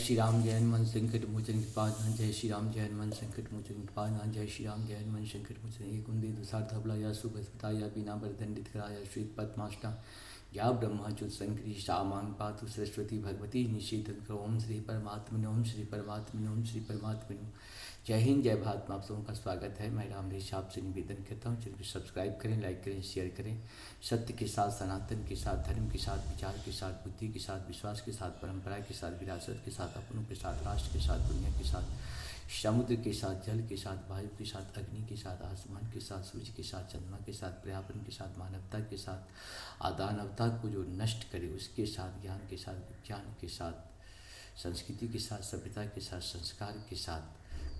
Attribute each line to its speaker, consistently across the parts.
Speaker 1: श्री राम जय हनुमान संकट मोचन कृपानाथ। जय श्री राम जय हनुमान संकट मोचन कृपानाथ। जय श्री राम जय हनुमान संकट मोचन। एक उन्दे दुसार धबला या सुभस्पता या बिना बरदंडित कराया श्वेत पद्माष्टा या ब्रह्माच्युत संकरी शामांग पातु सरस्वती भगवती निषेध। ओम श्री परमात्मने ओम श्री परमात्मने ओम श्री परमात्मने। जय हिंद जय भारत। आप सबों का स्वागत है। मैं रामरेश आपसे निवेदन करता हूँ, चैनल को सब्सक्राइब करें, लाइक करें, शेयर करें। सत्य के साथ, सनातन के साथ, धर्म के साथ, विचार के साथ, बुद्धि के साथ, विश्वास के साथ, परंपरा के साथ, विरासत के साथ, अपनों के साथ, राष्ट्र के साथ, दुनिया के साथ, समुद्र के साथ, जल के साथ, वायु के साथ, अग्नि के साथ, आसमान के साथ, सूर्य के साथ, चंद्रमा के साथ, पर्यावरण के साथ, मानवता के साथ, अदानवता को जो नष्ट करे उसके साथ, ज्ञान के साथ, विज्ञान के साथ, संस्कृति के साथ, सभ्यता के साथ, संस्कार के साथ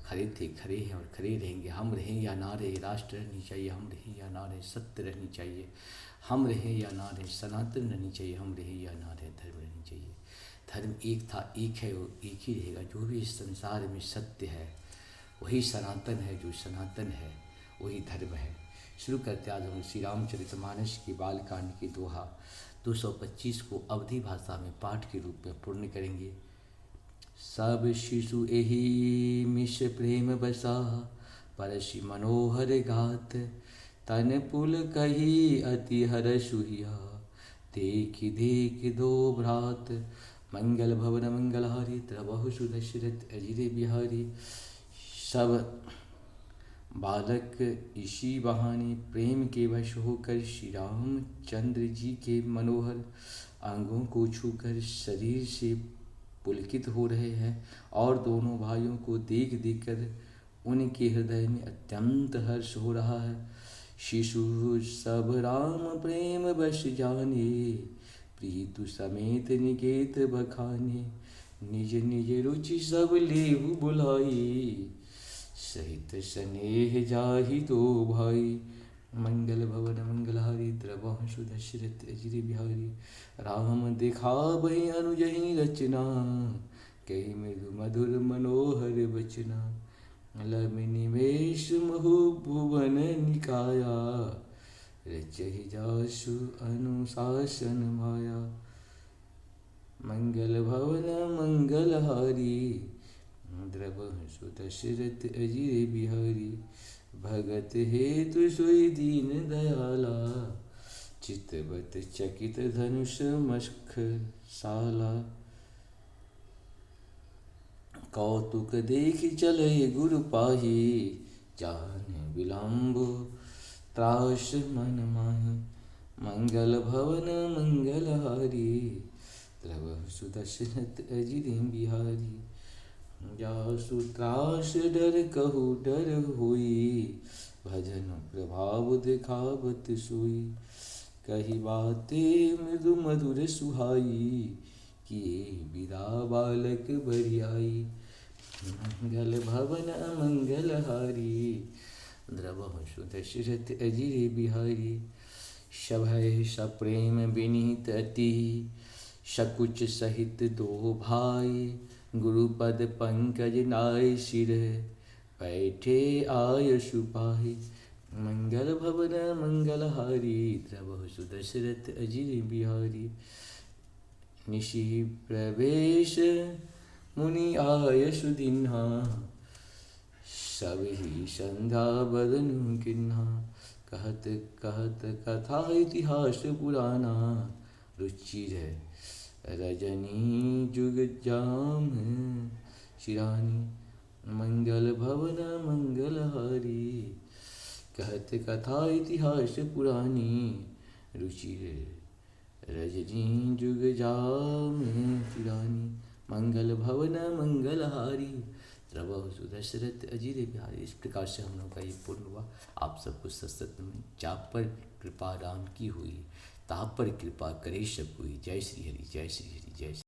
Speaker 1: खरे थे, खरे हैं और खरे रहेंगे। हम रहें या ना रहे, राष्ट्र रहनी चाहिए, हम रहें या ना रहे, सत्य रहनी चाहिए, हम रहें या ना रहे, सनातन रहनी चाहिए, हम रहें या ना रहे, धर्म रहनी चाहिए। धर्म एक था, एक है, वो एक ही रहेगा। जो भी इस संसार में सत्य है वही सनातन है, जो सनातन है वही धर्म है। शुरू करते आज हम श्री रामचरितमानस की बालकांड की दोहा 225 को अवधी भाषा में पाठ के रूप में पूर्ण करेंगे। सब शिशु एहि मिश प्रेम बसा, परशि मनोहर गात, तन पुल कही अति हर सुहिया, देख देख दो भ्रात। मंगल भवन मंगलहारी, त्रबहु सुदशरथ अजिर बिहारी। सब बालक इसी बहाने प्रेम के वश होकर श्री रामचंद्र जी के मनोहर अंगों को छूकर शरीर से पुलकित हो रहे हैं और दोनों भाइयों को देख देख कर उनके हृदय में अत्यंत हर्ष हो रहा है। शिशु सब राम प्रेम बस जाने, प्रीतु समेत निकेत बखाने। निज निज रुचि सब लेहु बुलाई, सहित स्नेह जाहि दो भाई। मंगल भवन मंगलहारी, त्रबहु सुदशरथ अजिर बिहारी। राम दिखावहि अनुजहि रचना, कहि मृदु मधुर मनोहर बचना। लव निवेश महु भुवन निकाया, रचहि जासु अनुशासन माया। मंगल भवन मंगलहारी, द्रवहु सुदशरथ अजिर बिहारी। भगत हेतु सोई दीन दयाला, चितवत चकित धनुष मस्ख साला। कौतुक देख चले गुरु पाही, जान विलंब त्रास मन माही। मंगल भवन मंगलहारी, द्रवहु सुदशरथ अजिर बिहारी। जासु त्रास डर कहु डर होई, भजन प्रभाव दिखावत सोई। कही बाते मृदु मधुर सुहाई, किए विदा बालक बरियाई। मंगल भवन मंगलहारी, द्रवहु सुदशरथ अजिर बिहारी। सभय सप्रेम विनीत अति, सकुच सहित दो भाई। गुरुपद पंकज नाय सिर, बैठे आय सुपाही। मंगल भवन मंगलहारी, द्रवहु सुदशरथ अजिर बिहारी। निशि प्रवेश मुनि आय सुदिन्हा, सब ही संध्या बदनु किन्हा। कहत कहत कथा इतिहास पुराना, रुचिर रजनी जुग जाम शिरानी। मंगल भवन मंगलहारी, कहत कथा इतिहास पुरानी। रुचिर रजनी जुग जाम शिरानी। मंगल भवन मंगलहारी, द्रवहु सुदशरथ अजिर बिहारी। इस प्रकार से हम लोग का ये पूर्ण हुआ। आप सबको सतसत में जा पर कृपा राम की हुई, ता पर कृपा करे सब कोई। जय श्री हरि जय श्री हरि जय श्री।